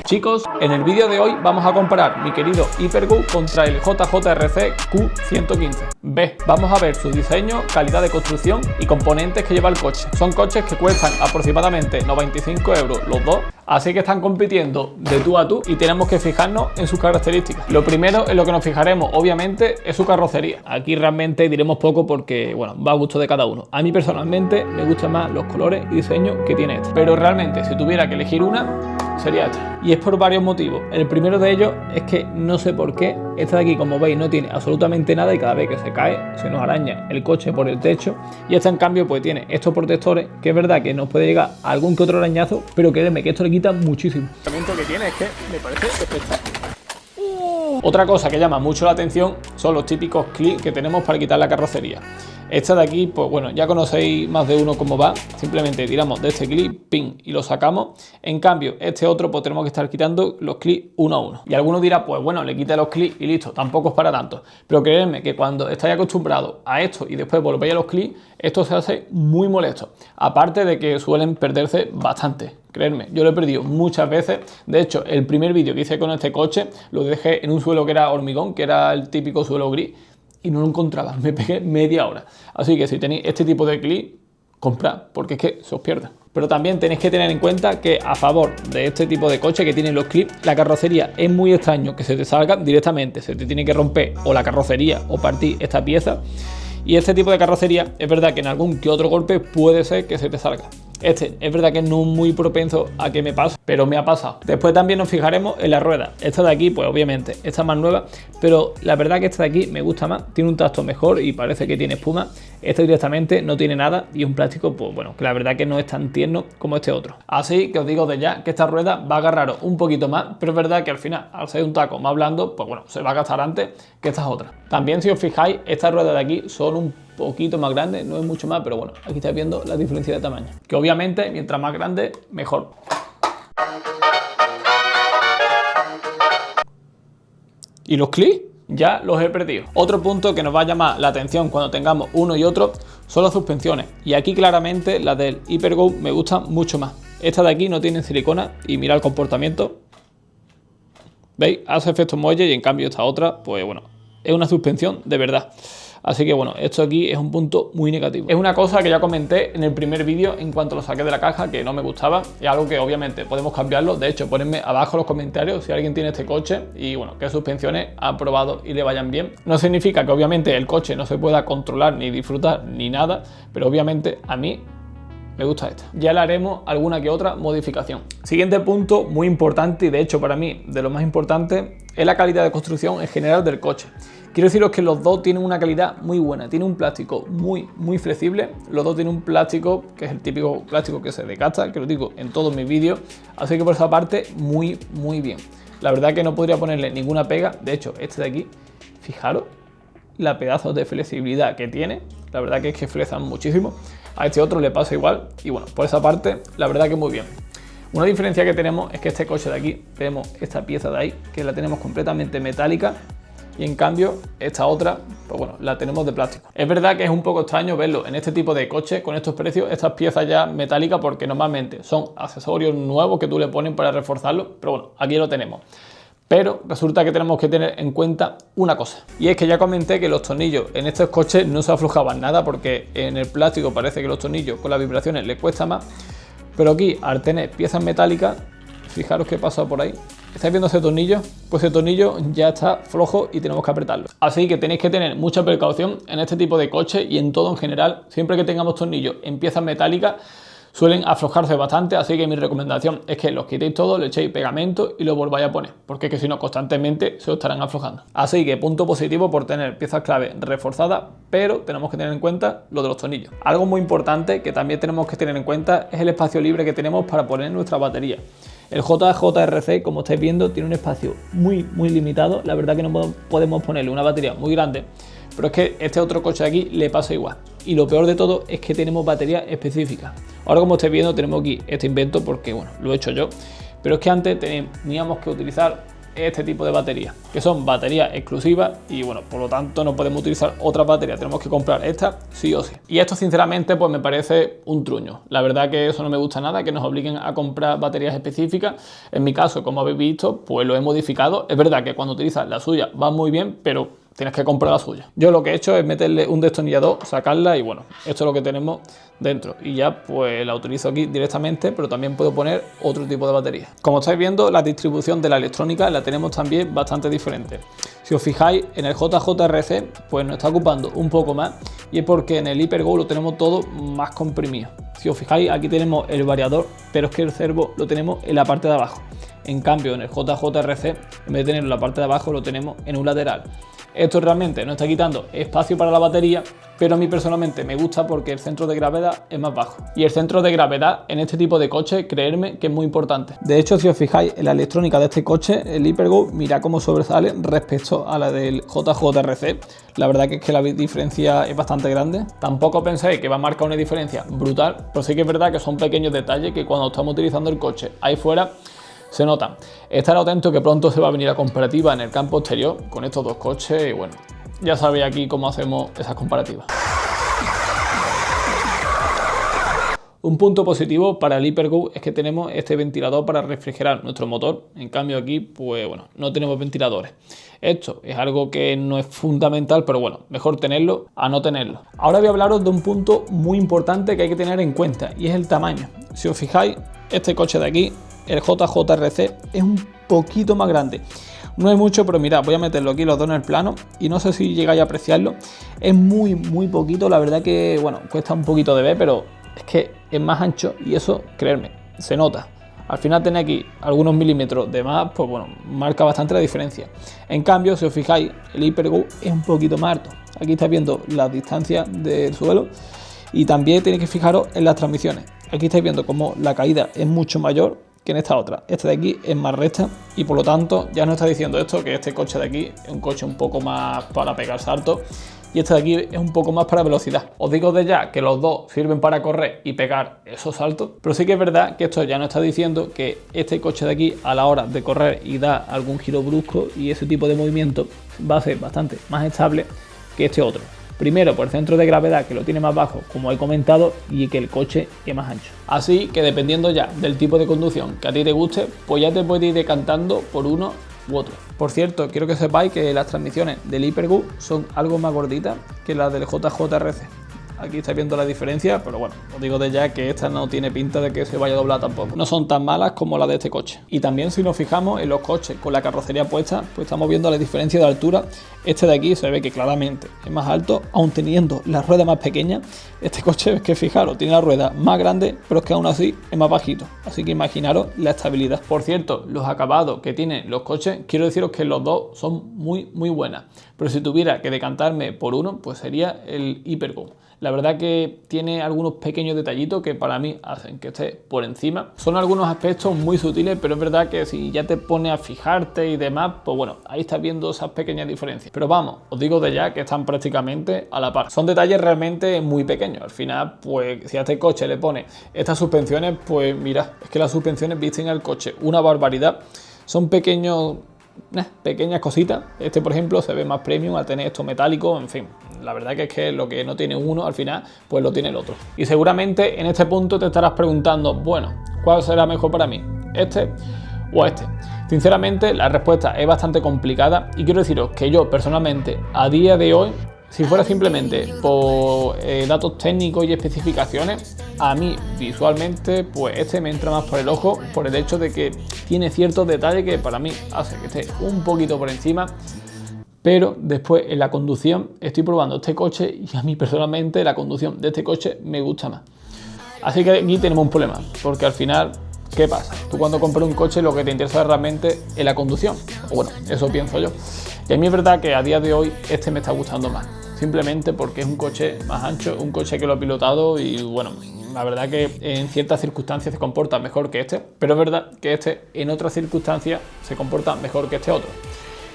Chicos, en el vídeo de hoy vamos a comparar mi querido Hypergo contra el JJRC Q115B. Vamos a ver su diseño, calidad de construcción y componentes que lleva el coche. Son coches que cuestan aproximadamente 95 € los dos, así que están compitiendo de tú a tú y tenemos que fijarnos en sus características. Lo primero en lo que nos fijaremos, obviamente, es su carrocería. Aquí realmente diremos poco porque, bueno, va a gusto de cada uno. A mí personalmente me gustan más los colores y diseño que tiene este, pero realmente si tuviera que elegir una, sería esta. Y es por varios motivos. El primero de ellos es que no sé por qué esta de aquí, como veis, no tiene absolutamente nada y cada vez que se cae se nos araña el coche por el techo. Y esta en cambio pues tiene estos protectores, que es verdad que nos puede llegar algún que otro arañazo, pero créeme que esto le quita muchísimo. El tratamiento que tiene es que me parece espectacular. Otra cosa que llama mucho la atención son los típicos clips que tenemos para quitar la carrocería. Esta de aquí, pues bueno, ya conocéis más de uno cómo va. Simplemente tiramos de este clip, pin, y lo sacamos. En cambio, este otro, pues tenemos que estar quitando los clips uno a uno. Y alguno dirá, pues bueno, le quita los clips y listo, tampoco es para tanto. Pero creedme que cuando estáis acostumbrados a esto y después volvéis a los clips, esto se hace muy molesto. Aparte de que suelen perderse bastante. Creedme, yo lo he perdido muchas veces. De hecho, el primer vídeo que hice con este coche lo dejé en un suelo que era hormigón, que era el típico suelo gris, y no lo encontraba. Me pegué media hora. Así que si tenéis este tipo de clip, comprad, porque es que se os pierde. Pero también tenéis que tener en cuenta que a favor de este tipo de coche que tienen los clips, la carrocería es muy extraño que se te salga directamente. Se te tiene que romper o la carrocería o partir esta pieza. Y este tipo de carrocería es verdad que en algún que otro golpe puede ser que se te salga. Este es verdad que no es muy propenso a que me pase, pero me ha pasado. Después también nos fijaremos en la rueda. Esta de aquí, pues obviamente, esta es más nueva, pero la verdad que esta de aquí me gusta más. Tiene un tacto mejor y parece que tiene espuma. Esta directamente no tiene nada y es un plástico, pues bueno, que la verdad que no es tan tierno como este otro. Así que os digo de ya que esta rueda va a agarraros un poquito más, pero es verdad que al final, al ser un taco más blando, pues bueno, se va a gastar antes que estas otras. También, si os fijáis, estas ruedas de aquí son un poquito más grandes, no es mucho más, pero bueno, aquí estáis viendo la diferencia de tamaño, que obviamente mientras más grande mejor. ¿Y los clips? Ya los he perdido. Otro punto que nos va a llamar la atención cuando tengamos uno y otro son las suspensiones, y aquí claramente las del Hypergo me gustan mucho más. Esta de aquí no tiene silicona y mira el comportamiento, ¿veis? Hace efecto muelle, y en cambio esta otra, pues bueno, es una suspensión de verdad. Así que bueno, esto aquí es un punto muy negativo. Es una cosa que ya comenté en el primer vídeo en cuanto lo saqué de la caja, que no me gustaba. Es algo que obviamente podemos cambiarlo. De hecho, ponedme abajo en los comentarios si alguien tiene este coche y bueno, qué suspensiones ha probado y le vayan bien. No significa que obviamente el coche no se pueda controlar ni disfrutar ni nada, pero obviamente a mí me gusta esta. Ya le haremos alguna que otra modificación. Siguiente punto muy importante, y de hecho para mí de lo más importante, es la calidad de construcción en general del coche. Quiero deciros que los dos tienen una calidad muy buena. Tiene un plástico muy flexible. Los dos tienen un plástico que es el típico plástico que se desgasta, que lo digo en todos mis vídeos. Así que por esa parte muy bien. La verdad que no podría ponerle ninguna pega. De hecho, este de aquí, fijaros la pedazo de flexibilidad que tiene. La verdad que es que flexan muchísimo. A este otro le pasa igual. Y bueno, por esa parte, la verdad que muy bien. Una diferencia que tenemos es que este coche de aquí, tenemos esta pieza de ahí, que la tenemos completamente metálica. Y en cambio, esta otra, pues bueno, la tenemos de plástico. Es verdad que es un poco extraño verlo en este tipo de coches con estos precios, estas piezas ya metálicas, porque normalmente son accesorios nuevos que tú le pones para reforzarlo. Pero bueno, aquí lo tenemos. Pero resulta que tenemos que tener en cuenta una cosa, y es que ya comenté que los tornillos en estos coches no se aflojaban nada, porque en el plástico parece que los tornillos con las vibraciones les cuesta más. Pero aquí, al tener piezas metálicas, fijaros qué pasa por ahí. ¿Estáis viendo ese tornillo? Pues ese tornillo ya está flojo y tenemos que apretarlo. Así que tenéis que tener mucha precaución en este tipo de coches y en todo en general. Siempre que tengamos tornillos en piezas metálicas, suelen aflojarse bastante, así que mi recomendación es que los quitéis todos, le echéis pegamento y lo volváis a poner, porque es que si no constantemente se os estarán aflojando. Así que punto positivo por tener piezas clave reforzadas, pero tenemos que tener en cuenta lo de los tornillos. Algo muy importante que también tenemos que tener en cuenta es el espacio libre que tenemos para poner nuestra batería. El JJRC, como estáis viendo, tiene un espacio muy limitado. La verdad que no podemos ponerle una batería muy grande, pero es que este otro coche de aquí le pasa igual. Y lo peor de todo es que tenemos baterías específicas. Ahora, como estáis viendo, tenemos aquí este invento porque, bueno, lo he hecho yo. Pero es que antes teníamos que utilizar este tipo de baterías, que son baterías exclusivas y bueno, por lo tanto no podemos utilizar otras baterías, tenemos que comprar esta sí o sí. Y esto sinceramente pues me parece un truño. La verdad que eso no me gusta nada, que nos obliguen a comprar baterías específicas. En mi caso, como habéis visto, pues lo he modificado. Es verdad que cuando utilizas la suya va muy bien, pero tienes que comprar la suya. Yo lo que he hecho es meterle un destornillador, sacarla y bueno, esto es lo que tenemos dentro. Y ya pues la utilizo aquí directamente, pero también puedo poner otro tipo de batería. Como estáis viendo, la distribución de la electrónica la tenemos también bastante diferente. Si os fijáis, en el JJRC pues nos está ocupando un poco más y es porque en el HyperGo lo tenemos todo más comprimido. Si os fijáis, aquí tenemos el variador, pero es que el servo lo tenemos en la parte de abajo. En cambio, en el JJRC, en vez de tenerlo en la parte de abajo, lo tenemos en un lateral. Esto realmente no está quitando espacio para la batería, pero a mí personalmente me gusta porque el centro de gravedad es más bajo. Y el centro de gravedad en este tipo de coche, creedme que es muy importante. De hecho, si os fijáis en la electrónica de este coche, el HyperGo, mirad cómo sobresale respecto a la del JJRC. La verdad que es que la diferencia es bastante grande. Tampoco penséis que va a marcar una diferencia brutal, pero sí que es verdad que son pequeños detalles que cuando estamos utilizando el coche ahí fuera se notan. Estar atento que pronto se va a venir la comparativa en el campo exterior con estos dos coches y bueno, ya sabéis aquí cómo hacemos esas comparativas. Un punto positivo para el HyperGo es que tenemos este ventilador para refrigerar nuestro motor. En cambio aquí, pues bueno, no tenemos ventiladores. Esto es algo que no es fundamental, pero bueno, mejor tenerlo a no tenerlo. Ahora voy a hablaros de un punto muy importante que hay que tener en cuenta y es el tamaño. Si os fijáis, este coche de aquí, el JJRC, es un poquito más grande. No es mucho, pero mirad, voy a meterlo aquí los dos en el plano y no sé si llegáis a apreciarlo. Es muy poquito, la verdad que, bueno, cuesta un poquito de ver, pero es que es más ancho y eso, creedme, se nota. Al final tenéis aquí algunos milímetros de más, pues bueno, marca bastante la diferencia. En cambio, si os fijáis, el HyperGo es un poquito más alto. Aquí estáis viendo la distancia del suelo y también tenéis que fijaros en las transmisiones. Aquí estáis viendo cómo la caída es mucho mayor que en esta otra. Esta de aquí es más recta y por lo tanto ya nos está diciendo esto que este coche de aquí es un coche un poco más para pegar saltos y este de aquí es un poco más para velocidad. Os digo de ya que los dos sirven para correr y pegar esos saltos, pero sí que es verdad que esto ya nos está diciendo que este coche de aquí a la hora de correr y dar algún giro brusco y ese tipo de movimiento va a ser bastante más estable que este otro. Primero por el centro de gravedad que lo tiene más bajo, como he comentado, y que el coche es más ancho. Así que dependiendo ya del tipo de conducción que a ti te guste, pues ya te puedes ir decantando por uno u otro. Por cierto, quiero que sepáis que las transmisiones del HyperGo son algo más gorditas que las del JJRC. Aquí estáis viendo la diferencia, pero bueno, os digo de ya que esta no tiene pinta de que se vaya a doblar tampoco. No son tan malas como las de este coche. Y también si nos fijamos en los coches con la carrocería puesta, pues estamos viendo la diferencia de altura. Este de aquí se ve que claramente es más alto, aun teniendo la rueda más pequeña. Este coche es que fijaros, tiene la rueda más grande, pero es que aún así es más bajito. Así que imaginaros la estabilidad. Por cierto, los acabados que tienen los coches, quiero deciros que los dos son muy buenas. Pero si tuviera que decantarme por uno, pues sería el HyperGo. La verdad que tiene algunos pequeños detallitos que para mí hacen que esté por encima. Son algunos aspectos muy sutiles, pero es verdad que si ya te pones a fijarte y demás, pues bueno, ahí estás viendo esas pequeñas diferencias. Pero vamos, os digo de ya que están prácticamente a la par. Son detalles realmente muy pequeños. Al final, pues si a este coche le pones estas suspensiones, pues mira, es que las suspensiones visten al coche una barbaridad. Son pequeñas cositas. Este, por ejemplo, se ve más premium al tener esto metálico, en fin. La verdad que es que lo que no tiene uno, al final, pues lo tiene el otro. Y seguramente en este punto te estarás preguntando, bueno, ¿cuál será mejor para mí? ¿Este o este? Sinceramente, la respuesta es bastante complicada y quiero deciros que yo, personalmente, a día de hoy, si fuera simplemente por datos técnicos y especificaciones, a mí visualmente pues este me entra más por el ojo por el hecho de que tiene ciertos detalles que para mí hace que esté un poquito por encima, pero después en la conducción estoy probando este coche y a mí personalmente la conducción de este coche me gusta más. Así que aquí tenemos un problema, porque al final, ¿qué pasa? Tú cuando compras un coche lo que te interesa realmente es la conducción, o bueno, eso pienso yo. Y a mí es verdad que a día de hoy este me está gustando más. Simplemente porque es un coche más ancho, un coche que lo he pilotado y bueno, la verdad que en ciertas circunstancias se comporta mejor que este, pero es verdad que este en otras circunstancias se comporta mejor que este otro.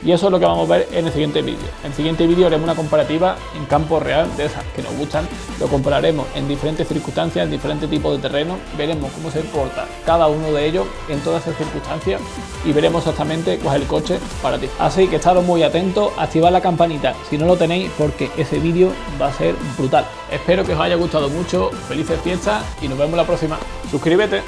Y eso es lo que vamos a ver en el siguiente vídeo. En el siguiente vídeo haremos una comparativa en campo real de esas que nos gustan. Lo compararemos en diferentes circunstancias, en diferentes tipos de terreno. Veremos cómo se porta cada uno de ellos en todas esas circunstancias y veremos exactamente cuál es el coche para ti. Así que estaros muy atentos, activad la campanita si no lo tenéis porque ese vídeo va a ser brutal. Espero que os haya gustado mucho, felices fiestas y nos vemos la próxima. Suscríbete.